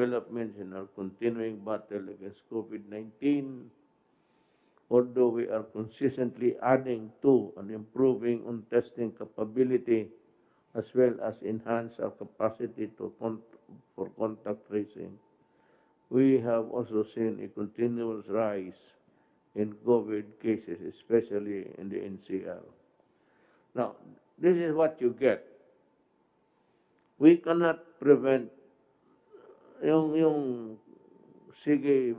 developments in our continuing battle against COVID-19, although we are consistently adding to and improving on testing capability as well as enhance our capacity for contact tracing, we have also seen a continuous rise in COVID cases, especially in the NCR. Now, this is what you get. We cannot prevent yung sige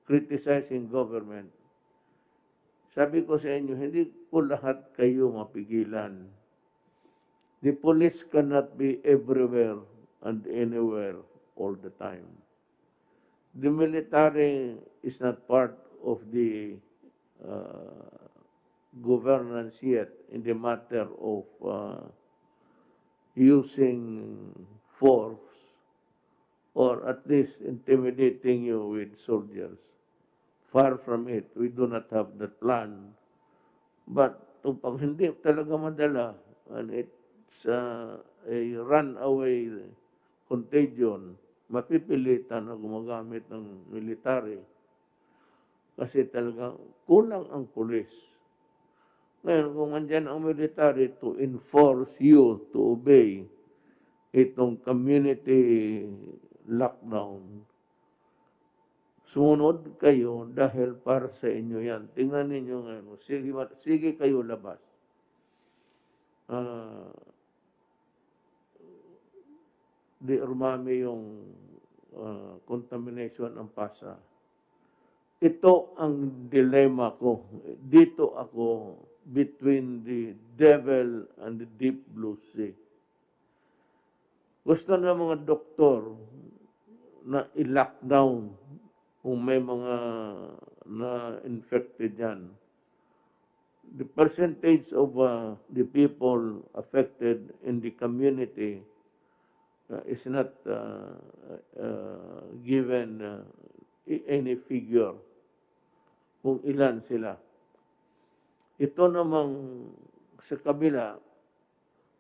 criticizing government. Sabi ko sa inyo, hindi po lahat kayo mapigilan. The police cannot be everywhere and anywhere all the time. The military is not part of the governance yet in the matter of using force or at least intimidating you with soldiers. Far from it. We do not have that plan. But pag hindi talaga madala, and it's a runaway contagion, mapipilitan na gumagamit ng military. Kasi talaga kulang ang pulis. Ngayon, kung andyan ang military to enforce you to obey itong community lockdown, sumunod kayo dahil para sa inyo yan. Tingnan ninyo ngayon. Sige kayo labas. Di umami yung contamination ng pasa. Ito ang dilemma ko. Dito ako between the devil and the deep blue sea. Gusto na mga doktor na i-lockdown kung may mga na-infected yan. The percentage of the people affected in the community is not given any figure kung ilan sila. Ito namang sa kabila,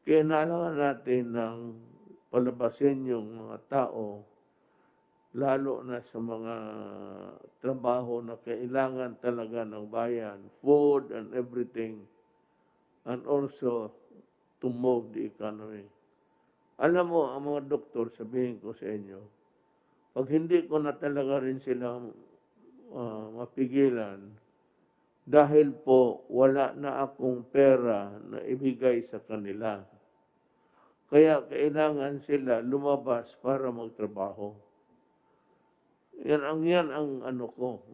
kailangan natin ng palabasin yung mga tao, lalo na sa mga trabaho na kailangan talaga ng bayan, food and everything, and also to move the economy. Alam mo, ang mga doktor, sabihin ko sa inyo, pag hindi ko na talaga rin sila mapigilan, dahil po wala na akong pera na ibigay sa kanila. Kaya kailangan sila lumabas para magtrabaho. Yan ang ano ko.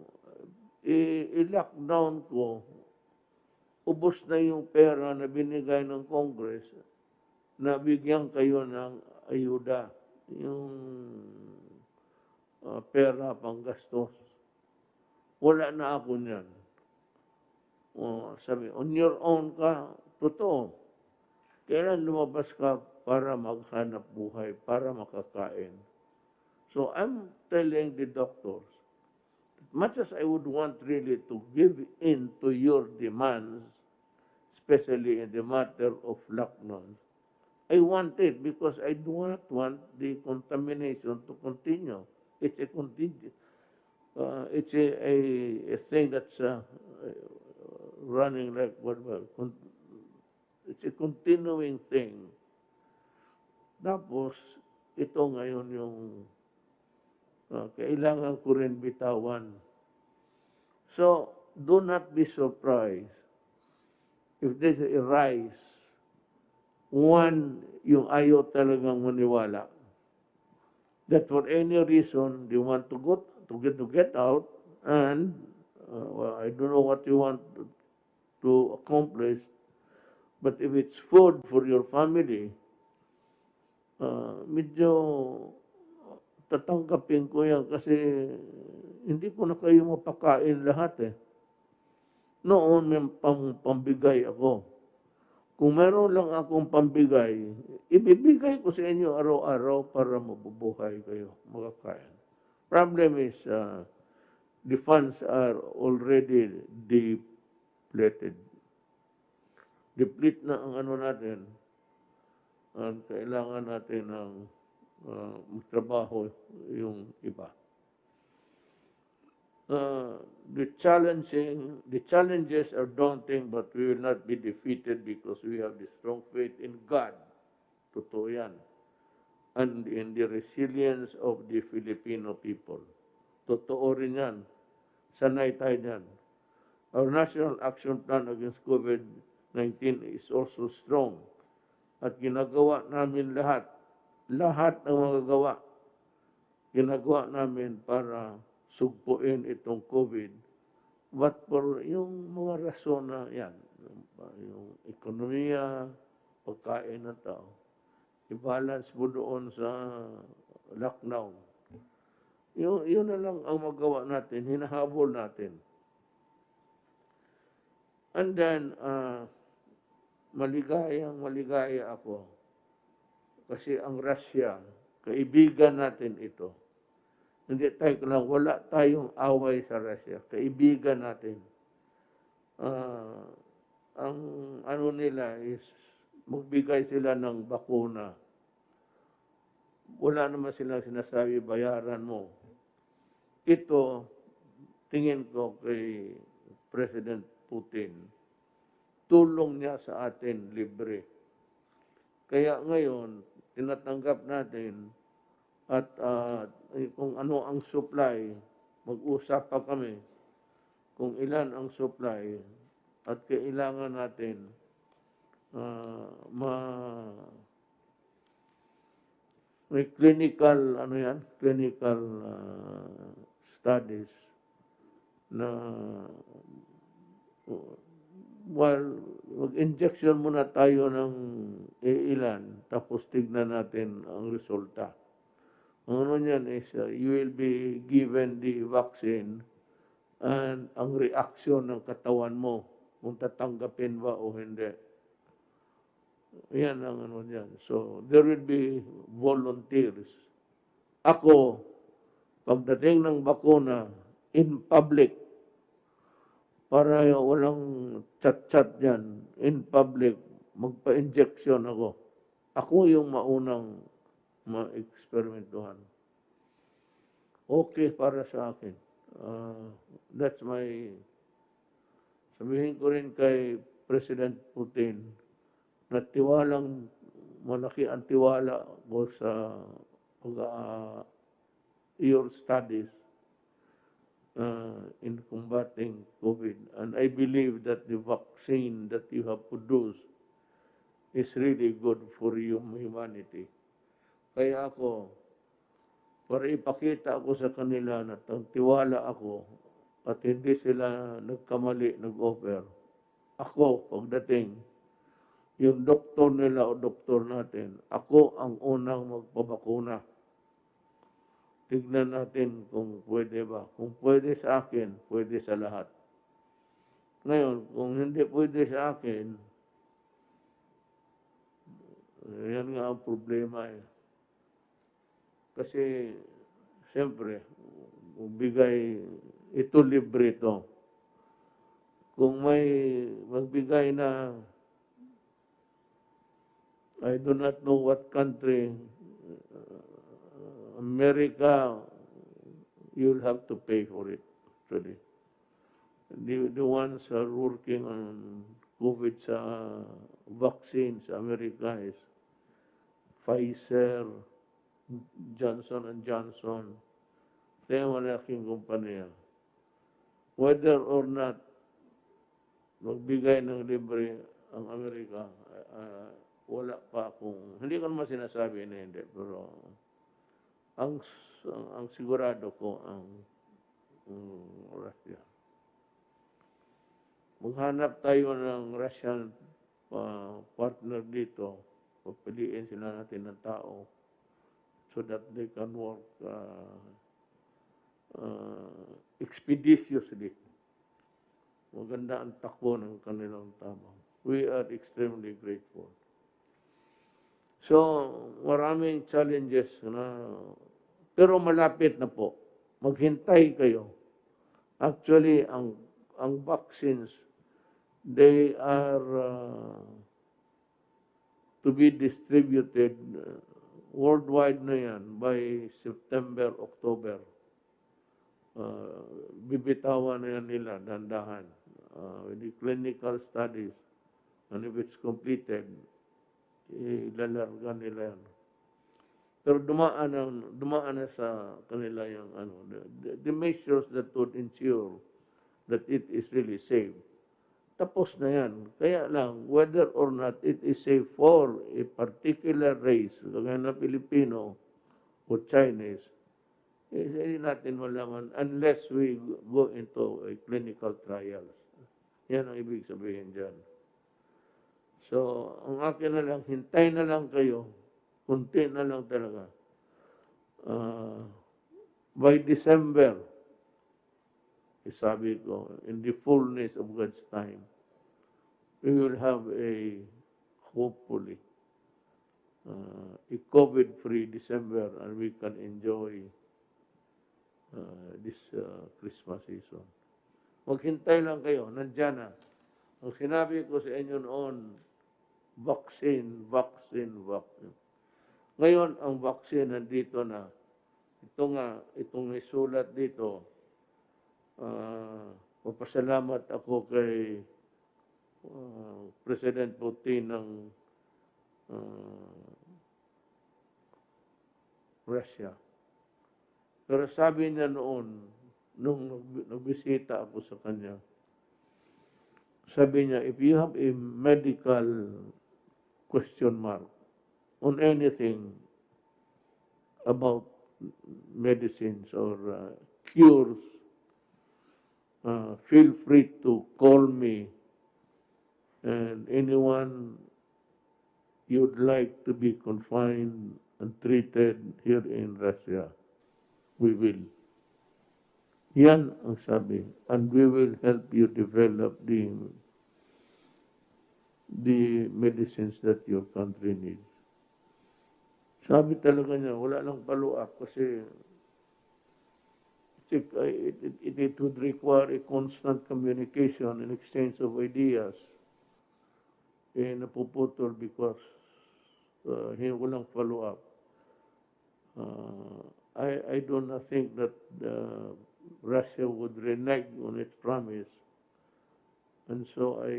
I-lockdown ko, ubos na yung pera na binigay ng Congress na bigyan kayo ng ayuda. Yung pera panggastos. Wala na ako niyan. Sabi, on your own ka, totoo. Kailan lumabas ka para maghanap buhay, para makakain. So I'm telling the doctors, much as I would want really to give in to your demands, especially in the matter of lockdown, I want it because I do not want the contamination to continue. It's a it's a thing that's running like whatever. It's a continuing thing. Tapos, ito ngayon yung kailangan ko rin bitawan. So, do not be surprised if there's a rise. One, yung ayaw talagang maniwala. That for any reason, they want to get out, and well, I don't know what you want to accomplish, but if it's food for your family, medyo tatanggapin ko yan kasi hindi ko na kayo mapakain lahat eh. Noon may pambigay ako. Kung meron lang akong pambigay, ibibigay ko sa inyo araw-araw para mabubuhay kayo, makakain. Problem is, the funds are already depleted. Deplete na ang ano natin. at kailangan natin ng magtrabaho yung iba. The challenges are daunting, but we will not be defeated because we have the strong faith in God. Totoo yan. And in the resilience of the Filipino people. Totoo rin yan. Sanay tayo dyan. Our National Action Plan against COVID-19 is also strong. At ginagawa namin lahat ng magagawa, ginagawa namin para sugpuin itong COVID. But for yung mga rason na yan, yung ekonomiya, pagkain ng tao, i-balance mo doon sa lockdown. Yun na lang ang magawa natin, hinahabol natin. And then, maligaya ako. Kasi ang Russia, kaibigan natin ito. Hindi tayo lang, wala tayong away sa Russia. Kaibigan natin. Ang ano nila is, magbigay sila ng bakuna. Wala naman silang sinasabi, bayaran mo. Ito, tingin ko kay President Putin, tulong niya sa atin libre. Kaya ngayon, tinatanggap natin at kung ano ang supply, mag-usap pa kami kung ilan ang supply at kailangan natin may clinical studies na mag-injection muna tayo ng ilan, tapos tignan natin ang resulta. Ang ano niyan is, you will be given the vaccine and ang reaction ng katawan mo, kung tatanggapin ba o hindi. Yan ang ano niyan. So, there will be volunteers. Ako, pagdating ng bakuna, in public, para walang chat-chat dyan, in public, magpa-injection ako. Ako yung maunang ma-eksperimentuhan. Okay para sa akin. That's my... Sabihin ko rin kay President Putin, na tiwalang malaki ang tiwala ko sa your studies in combating COVID. And I believe that the vaccine that you have produced is really good for humanity. Kaya ako, para ipakita ako sa kanila na tiwala ako at hindi sila nagkamali, nag-offer. Ako, pagdating, yung doktor nila o doktor natin, ako ang unang magpabakuna. Tignan natin kung pwede ba. Kung pwede sa akin, pwede sa lahat. Ngayon, kung hindi pwede sa akin, yan nga ang problema eh. Kasi, siyempre, bigay, ito libre ito. Kung may magbigay na, I do not know what country, America, you'll have to pay for it, actually. The ones are working on COVID sa vaccine sa America is Pfizer, Johnson & Johnson. Kaya malaking kumpanya. Whether or not magbigay ng libre ang Amerika, wala pa akong, hindi ko naman sinasabi na hindi, pero ang sigurado ko ang Russia. Maghanap tayo ng Russian partner dito, papiliin sila natin ng tao so that they can work expeditiously. Maganda ang takbo ng kanilang tabang. We are extremely grateful. So, maraming challenges na, pero malapit na po. Maghintay kayo. Actually, ang vaccines, they are to be distributed worldwide na yan by September, October. Bibitawan na yan nila, dandahan. With the clinical studies, and if it's completed, ilalarga nila yan. Pero dumaan na sa kanila yung the measures that would ensure that it is really safe. Tapos na yan. Kaya lang, whether or not it is safe for a particular race, kagaya na Filipino o Chinese, hindi natin malaman unless we go into a clinical trials. Yan ang ibig sabihin dyan. So, ang akin na lang, hintay na lang kayo, kunti na lang talaga. By December, sabi ko, in the fullness of God's time, we will have hopefully, a COVID-free December, and we can enjoy this Christmas season. Maghintay lang kayo, nandyan na. Ang sinabi ko sa inyo noon, vaccine. Ngayon, ang vaccine nandito na. Itong isulat dito, papasalamat ako kay President Putin ng Russia. Pero sabi niya noon, nung nagbisita ako sa kanya, sabi niya, if you have a medical question mark on anything about medicines or cures, feel free to call me, and anyone you'd like to be confined and treated here in Russia, we will. Yan ang sabi. And we will help you develop the medicines that your country needs. Sabi talaga niya, wala lang follow-up kasi it would require a constant communication and exchange of ideas. Napuputol because walang follow-up. I do not think that Russia would renege on its promise. And so I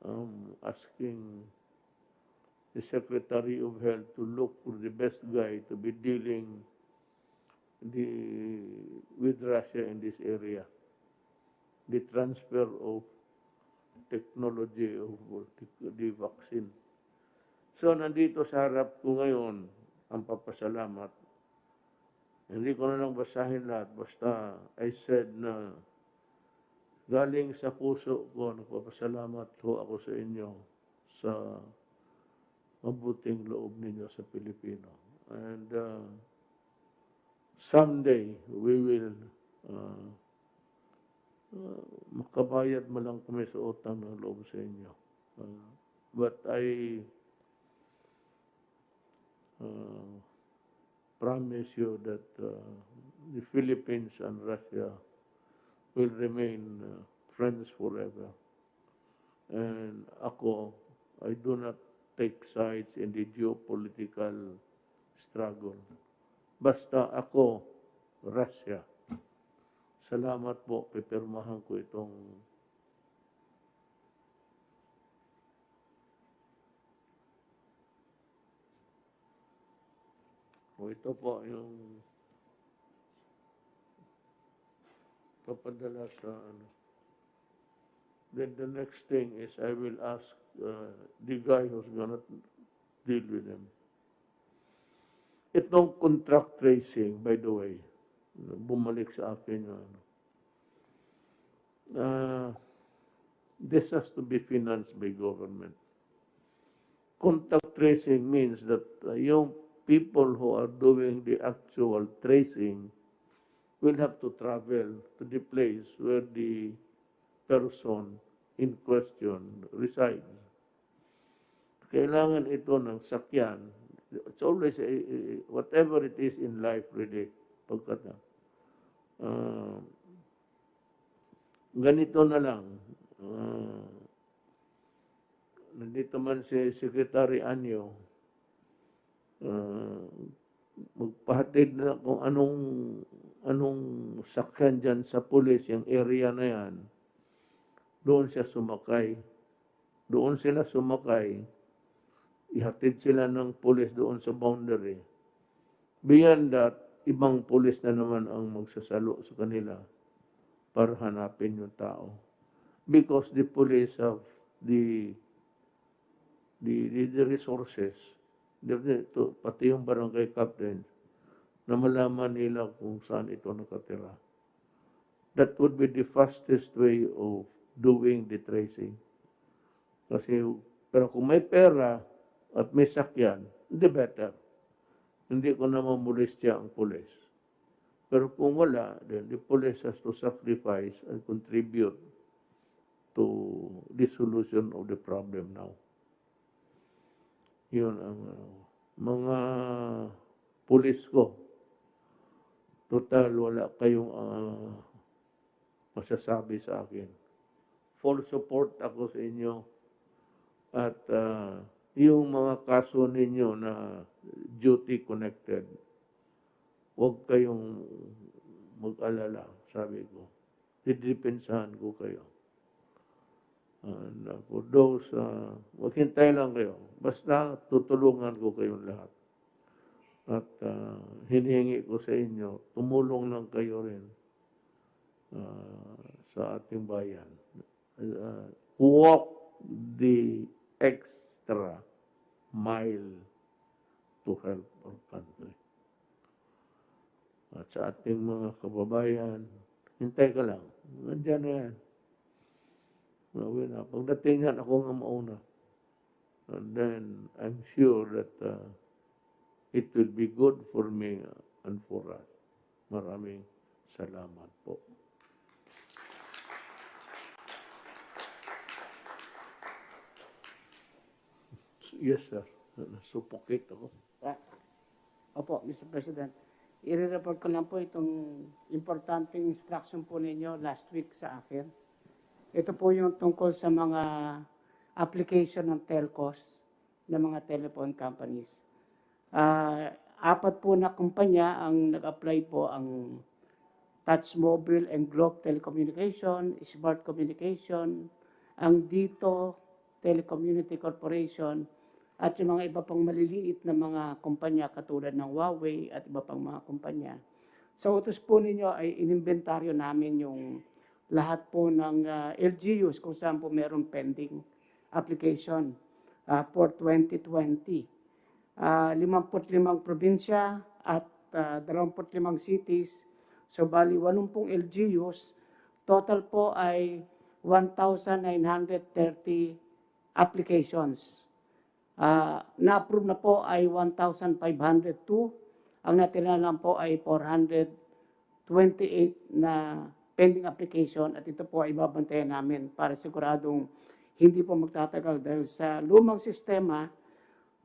am asking the Secretary of Health to look for the best guy to be dealing with Russia in this area. The transfer of technology of the vaccine. So nandito sa harap ko ngayon ang papasalamat. Hindi ko na lang basahin lahat, basta I said na galing sa puso ko, nagpapasalamat ho ako sa inyo sa mabuting loob ninyo sa Pilipino. And someday, we will makabayad mo lang kami sa utang ng loob sa inyo. But I promise you that the Philippines and Russia will remain friends forever. And ako, I do not take sides in the geopolitical struggle. Basta ako, Russia. Salamat po, pipirmahan ko itong ito po yung papadala sa Then the next thing is I will ask the guy who's gonna deal with them. Itong contract tracing, by the way, bumalik sa akin yung this has to be financed by government. Contact tracing means that yung people who are doing the actual tracing will have to travel to the place where the person in question resides. Kailangan ito ng sakyan. It's always, whatever it is in life really, pagkata. Ganito na lang. nandito man si Secretary Anyo, magpahatid na kung anong sakyan dyan sa pulis, yung area na yan, doon siya sumakay. Doon sila sumakay, ihatid sila ng pulis doon sa boundary. Beyond that, ibang pulis na naman ang magsasalo sa kanila para hanapin yung tao. Because the police have the resources, pati yung barangay captain, na malaman nila kung saan ito nakatira. That would be the fastest way of doing the tracing. Kasi, pero kung may pera at may sakyan, hindi better. Hindi ko na mamulistya ang pulis. Pero kung wala, then the police has to sacrifice and contribute to the solution of the problem now. Yun ang mga pulis ko. Total, wala kayong masasabi sa akin. Full support ako sa inyo. At yung mga kaso ninyo na duty connected, huwag kayong mag-alala, sabi ko. Didepensahan ko kayo. And for those, maghintay lang kayo. Basta tutulungan ko kayong lahat. At hinihingi ko sa inyo, tumulong lang kayo rin sa ating bayan. Walk the extra mile to help our country. At sa ating mga kababayan, hintay ka lang. Nandiyan na yan. Pagdating yan, ako nga mauna. And then, I'm sure that it will be good for me and for us. Maraming salamat po. Yes, sir. Nasupokit ako. Opo, Mr. President. I-report ko lang po itong importanteng instruction po ninyo last week sa akin. Ito po yung tungkol sa mga application ng telcos ng mga telephone companies. Apat po na kumpanya ang nag-apply po, ang Touch Mobile and Globe Telecommunication, Smart Communication, ang Dito Telecommunity Corporation, at yung mga iba pang maliliit na mga kumpanya katulad ng Huawei at iba pang mga kumpanya. Sa utos po ninyo ay inimbentaryo namin yung lahat po ng LGUs kung saan po meron pending application for 2020. 55 probinsya at 25 cities. So bali 80 LGUs. Total po ay 1,930 applications. Na-approve na po ay 1,502. Ang natira lang po ay 428 na pending application at ito po ay babantayan namin para siguradong hindi po magtatagal dahil sa lumang sistema,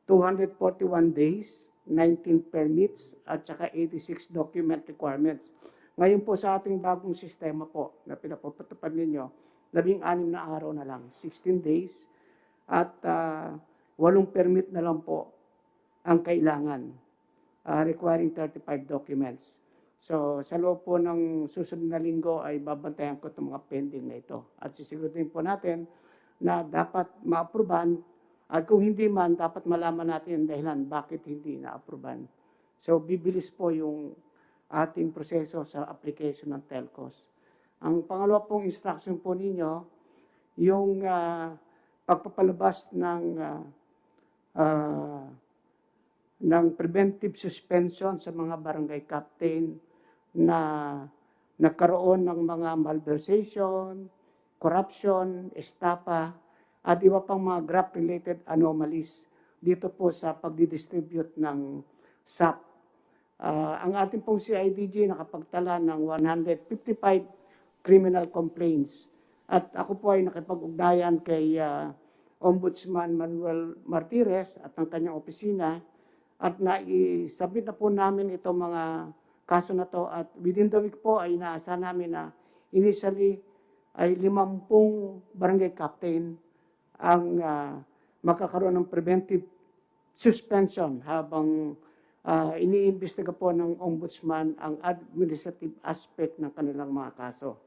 241 days, 19 permits at saka 86 document requirements. Ngayon po sa ating bagong sistema po na pinapapatupad ninyo, 16 na araw na lang, 16 days at 8 permit na lang po ang kailangan, requiring 35 documents. So, sa loob po ng susunod na linggo ay babantayan ko itong mga pending na ito. At sisigurin po natin na dapat ma-aproban at kung hindi man, dapat malaman natin ang dahilan bakit hindi na-aproban. So, bibilis po yung ating proseso sa application ng telcos. Ang pangalawa pong instruction po ninyo, yung pagpapalabas ng preventive suspension sa mga barangay captain na nagkaroon ng mga malversation, corruption, estafa, at iba pang mga graft-related anomalies dito po sa pagdidistribute ng SAP. Ang ating pong CIDG nakapagtala ng 155 criminal complaints. At ako po ay nakipag-ugnayan kay Ombudsman Manuel Martires at ang kanyang opisina at na-submit na po namin itong mga kaso na to at within the week po ay inaasahan namin na initially ay 50 barangay captain ang magkakaroon ng preventive suspension habang iniimbestiga po ng ombudsman ang administrative aspect ng kanilang mga kaso.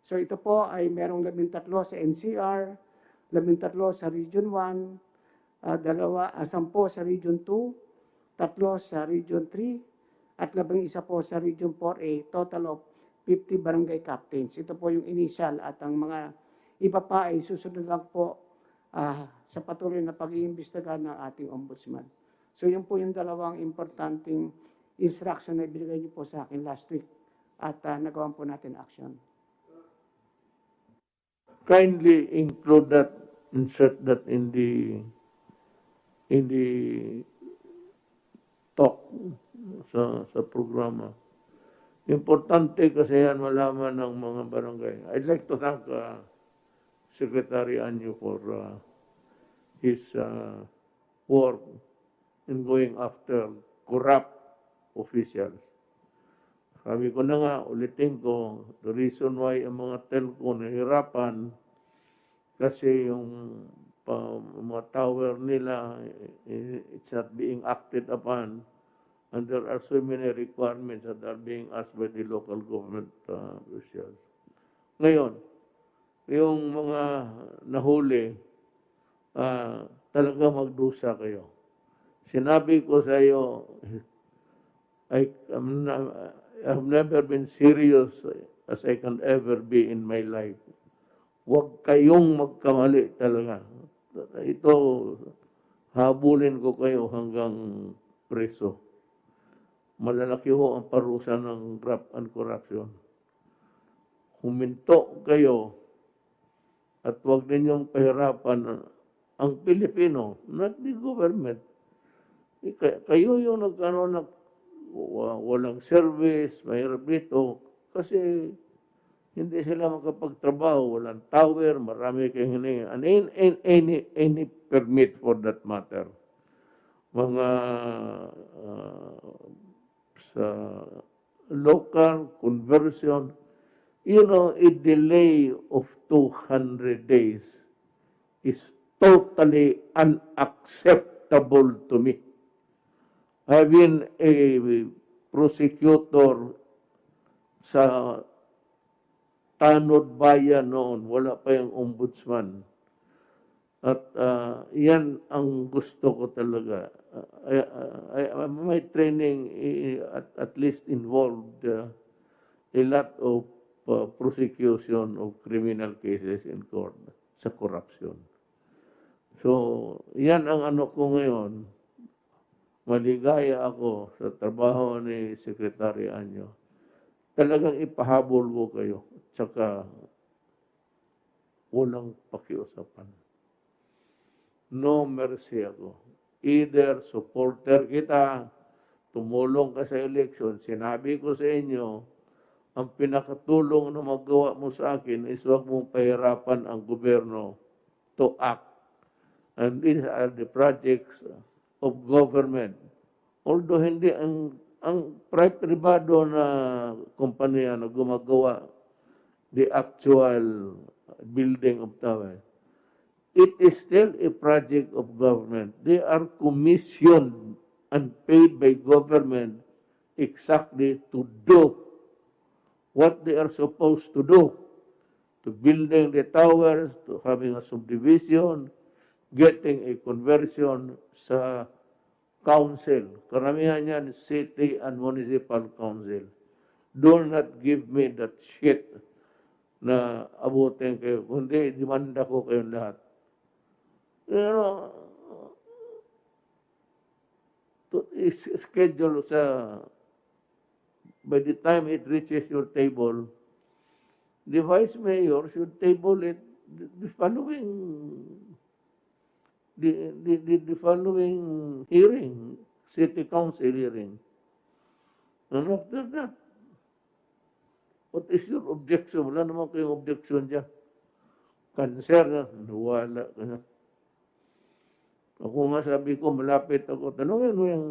So ito po ay merong 13 sa NCR, 13 sa Region 1, 10 sa Region 2, 3 sa Region 3, at 11 po sa Region 4A, total of 50 barangay captains. Ito po yung initial at ang mga iba pa ay susunod lang po sa patuloy na pag-iimbestiga ng ating ombudsman. So yun po yung dalawang importanteng instruction na ibigay niyo po sa akin last week at nagawan po natin action. Kindly include that, insert that in the talk sa programa. Importante kasi yan malaman ng mga barangay. I'd like to thank Secretary Anyo for his work in going after corrupt officials. Sabi ko na nga, ulitin ko, the reason why ang mga telco nahirapan kasi yung mga tower nila, it's not being acted upon, and there are so many requirements that are being asked by the local government officials. Ngayon, yung mga nahuli, talaga magdusa kayo. Sinabi ko sa iyo, I've never been serious as I can ever be in my life. Huwag kayong magkamali talaga. Ito, habulin ko kayo hanggang preso. Malalaki ho ang parusa ng graft and corruption. Huminto kayo at huwag ninyong pahirapan ang Pilipino, not the government. Kayo yung walang service, mahirap dito, kasi hindi sila makapagtrabaho, walang tower, marami kayong hiningi. Any permit for that matter. Mga sa local conversion, a delay of 200 days is totally unacceptable to me. I've been a prosecutor sa Tanod Bayan noon, wala pa yung ombudsman. At yan ang gusto ko talaga. My training at least involved a lot of prosecution of criminal cases in court sa corruption. So, yan ang ano ko ngayon. Maligaya ako sa trabaho ni Secretary Anyo. Talagang ipahabol ko kayo. Tsaka, walang pakiusapan. No mercy ako. Either supporter kita, tumulong ka sa election, sinabi ko sa inyo, ang pinakatulong na magawa mo sa akin is huwag mong pahirapan ang gobyerno to act. And these are the projects of government. Although hindi ang privado na kumpanya na gumagawa the actual building of tower, it is still a project of government. They are commissioned and paid by government exactly to do what they are supposed to do, to building the towers, to having a subdivision, getting a conversion sa council. Karamihan yan, city and municipal council. Do not give me that shit na abutin kayo. Kundi, demanda ko kayong lahat. Schedule sa, by the time it reaches your table, the vice mayor should table it the following hearing, city council hearing. And after that, what is your objection? Wala naman kayong objection dyan. Cancer na, wala ka na. Ako nga sabi ko, malapit ako. Tanungin mo yung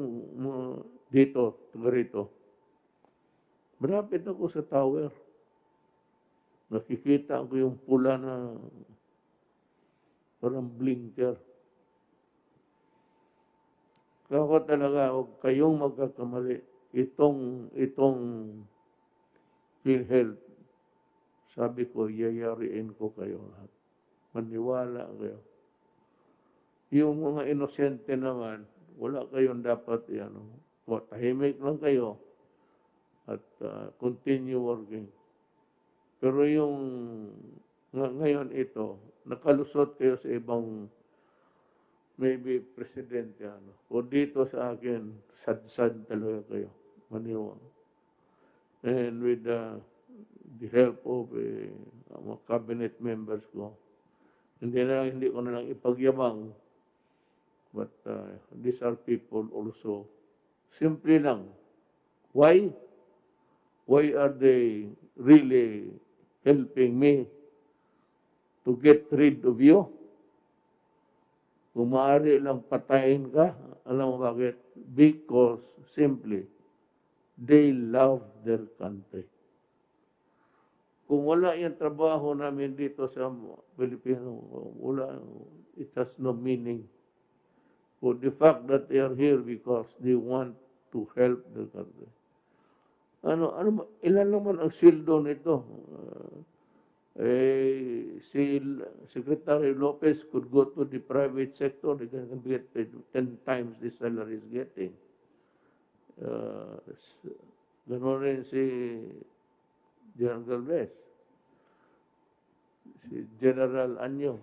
dito, taga rito. Malapit ako sa tower. Nakikita ko yung pula na parang blinker. Ako talaga, huwag kayong magkakamali. Itong PhilHealth, sabi ko, yayariin ko kayo lahat. Maniwala kayo. Yung mga inosente naman, wala kayong dapat, tahimik lang kayo at continue working. Pero yung ngayon ito, nakalusot kayo sa ibang maybe presidente, o dito sa akin, sad-sad talaga kayo. Maniwala. And with the help of mga cabinet members ko, hindi ko na lang ipagyabang. But these are people also. Simple lang. Why? Why are they really helping me to get rid of you? Kung maaari lang patayin ka, alam mo bakit? Because simply, they love their country. Kung wala yung trabaho namin dito sa Pilipino, it has no meaning. But the fact that they are here because they want to help the country. Ilan naman ang sildo nito? Si Secretary Lopez could go to the private sector, they can get paid 10 times the salary is getting. Ganoon rin si General Galvez, si General Anyo.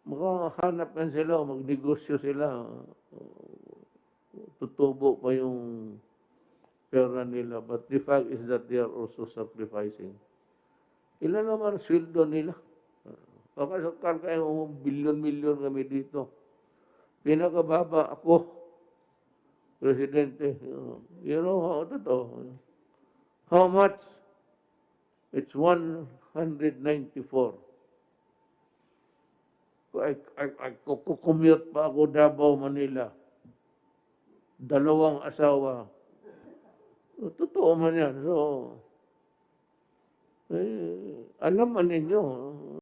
Makahanap kan sila, magnegosyo sila, tutubo pa yung pera nila. But the fact is that they are also sacrificing. Ilan naman sweldo nila? Kakasakal kayo, bilyon-milyon kami dito. Pinakababa ako, Presidente. You know, totoo. How much? It's 194. Kukumute pa ako Davao, Manila. 2 asawa. Totoo man yan. So, alam man ninyo,